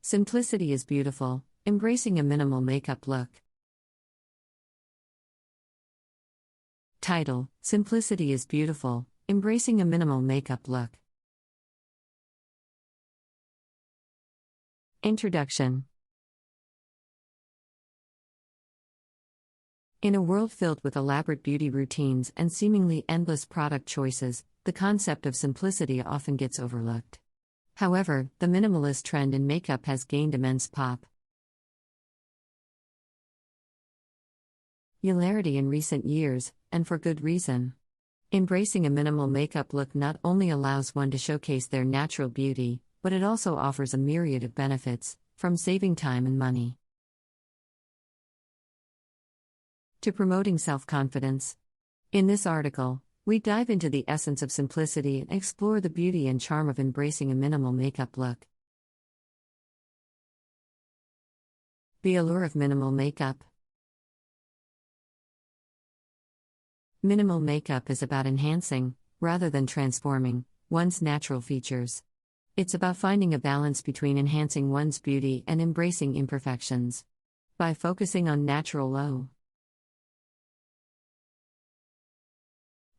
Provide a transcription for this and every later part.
Simplicity is beautiful, embracing a minimal makeup look. Title: Simplicity is beautiful, embracing a minimal makeup look. Introduction. In a world filled with elaborate beauty routines and seemingly endless product choices, the concept of simplicity often gets overlooked. However, the minimalist trend in makeup has gained immense popularity in recent years, and for good reason. Embracing a minimal makeup look not only allows one to showcase their natural beauty, but it also offers a myriad of benefits, from saving time and money to promoting self-confidence. In this article, we dive into the essence of simplicity and explore the beauty and charm of embracing a minimal makeup look. The allure of minimal makeup. Minimal makeup is about enhancing, rather than transforming, one's natural features. It's about finding a balance between enhancing one's beauty and embracing imperfections. By focusing on natural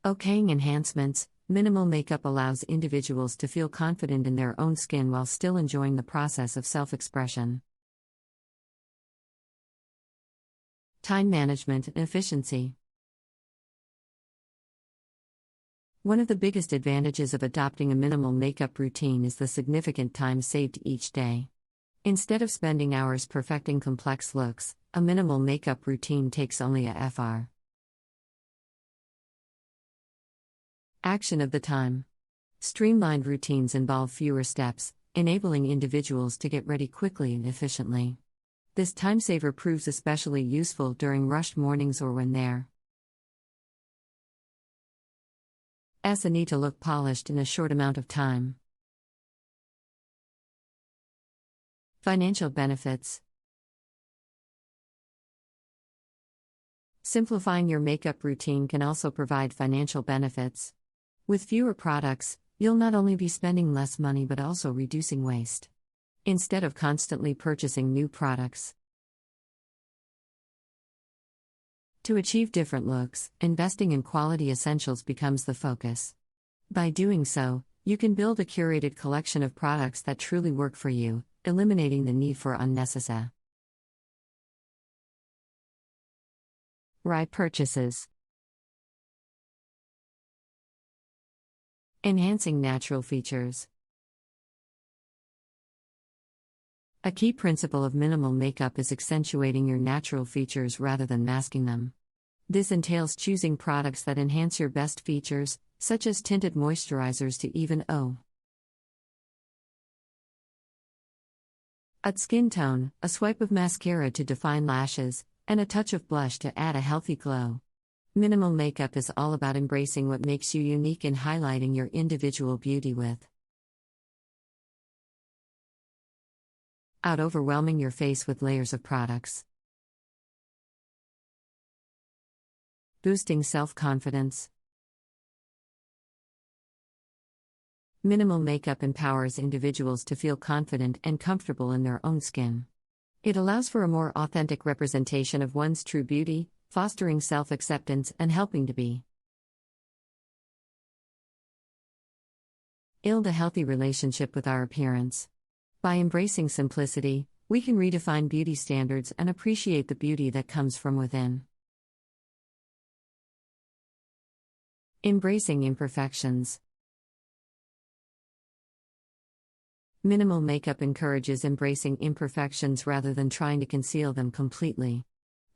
low-keying enhancements, minimal makeup allows individuals to feel confident in their own skin while still enjoying the process of self-expression. Time management and efficiency. One of the biggest advantages of adopting a minimal makeup routine is the significant time saved each day. Instead of spending hours perfecting complex looks, a minimal makeup routine takes only a fraction of the time. Streamlined routines involve fewer steps, enabling individuals to get ready quickly and efficiently. This time saver proves especially useful during rushed mornings or when there's a need to look polished in a short amount of time. Financial benefits. Simplifying your makeup routine can also provide financial benefits. With fewer products, you'll not only be spending less money but also reducing waste. Instead of constantly purchasing new products to achieve different looks, investing in quality essentials becomes the focus. By doing so, you can build a curated collection of products that truly work for you, eliminating the need for unnecessary purchases. Enhancing natural features. A key principle of minimal makeup is accentuating your natural features rather than masking them. This entails choosing products that enhance your best features, such as tinted moisturizers to even a skin tone, a swipe of mascara to define lashes, and a touch of blush to add a healthy glow. Minimal makeup is all about embracing what makes you unique and highlighting your individual beauty without overwhelming your face with layers of products. Boosting self-confidence. Minimal makeup empowers individuals to feel confident and comfortable in their own skin. It allows for a more authentic representation of one's true beauty, fostering self-acceptance and helping to build a healthy relationship with our appearance. By embracing simplicity, we can redefine beauty standards and appreciate the beauty that comes from within. Embracing imperfections. Minimal makeup encourages embracing imperfections rather than trying to conceal them completely.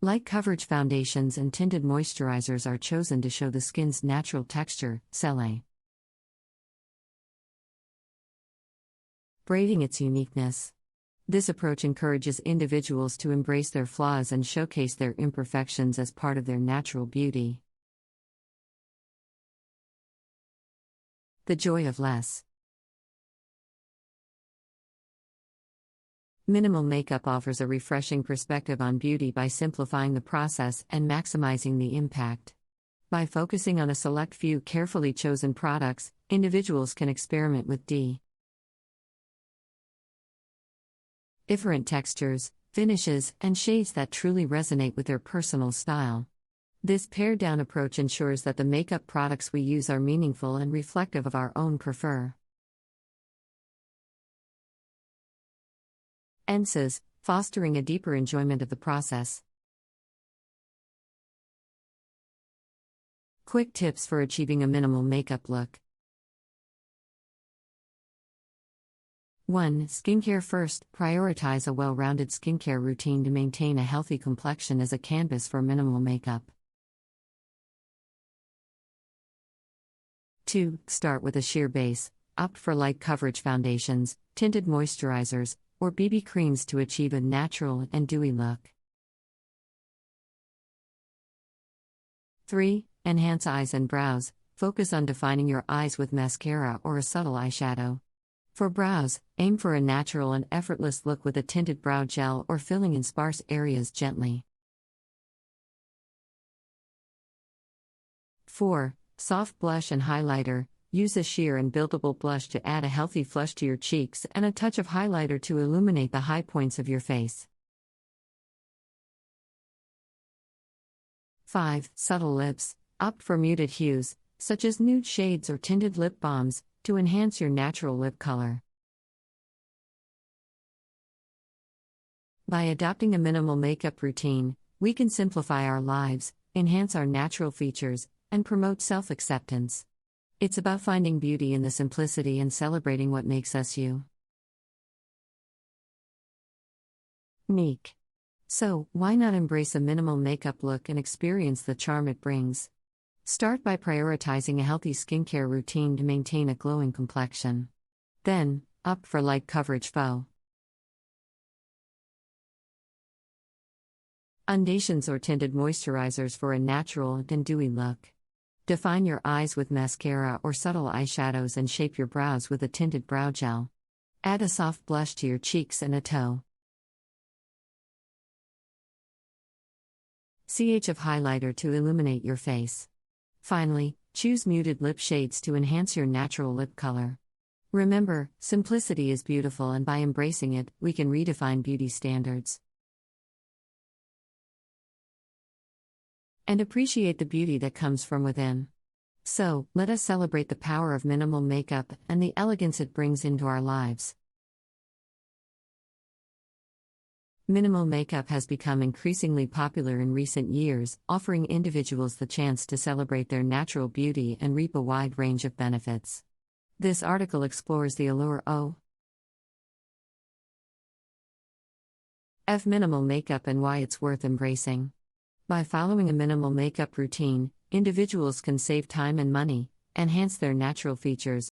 Light coverage foundations and tinted moisturizers are chosen to show the skin's natural texture, celebrating its uniqueness. This approach encourages individuals to embrace their flaws and showcase their imperfections as part of their natural beauty. The joy of less. Minimal makeup offers a refreshing perspective on beauty by simplifying the process and maximizing the impact. By focusing on a select few carefully chosen products, individuals can experiment with different textures, finishes, and shades that truly resonate with their personal style. This pared-down approach ensures that the makeup products we use are meaningful and reflective of our own prefer. Enses, fostering a deeper enjoyment of the process. Quick tips for achieving a minimal makeup look. 1. Skincare first. Prioritize a well-rounded skincare routine to maintain a healthy complexion as a canvas for minimal makeup. 2. Start with a sheer base. Opt for light coverage foundations, tinted moisturizers, or BB creams to achieve a natural and dewy look. 3. Enhance eyes and brows. Focus on defining your eyes with mascara or a subtle eyeshadow. For brows, aim for a natural and effortless look with a tinted brow gel or filling in sparse areas gently. 4. Soft blush and highlighter. Use a sheer and buildable blush to add a healthy flush to your cheeks and a touch of highlighter to illuminate the high points of your face. 5. Subtle lips. Opt for muted hues, such as nude shades or tinted lip balms, to enhance your natural lip color. By adopting a minimal makeup routine, we can simplify our lives, enhance our natural features, and promote self-acceptance. It's about finding beauty in the simplicity and celebrating what makes us you. Unique. So, why not embrace a minimal makeup look and experience the charm it brings? Start by prioritizing a healthy skincare routine to maintain a glowing complexion. Then, opt for light coverage faux foundations or tinted moisturizers for a natural and dewy look. Define your eyes with mascara or subtle eyeshadows and shape your brows with a tinted brow gel. Add a soft blush to your cheeks and a toe. Of highlighter to illuminate your face. Finally, choose muted lip shades to enhance your natural lip color. Remember, simplicity is beautiful, and by embracing it, we can redefine beauty standards. And appreciate the beauty that comes from within. So, let us celebrate the power of minimal makeup and the elegance it brings into our lives. Minimal makeup has become increasingly popular in recent years, offering individuals the chance to celebrate their natural beauty and reap a wide range of benefits. This article explores the allure of minimal makeup and why it's worth embracing. By following a minimal makeup routine, individuals can save time and money, enhance their natural features,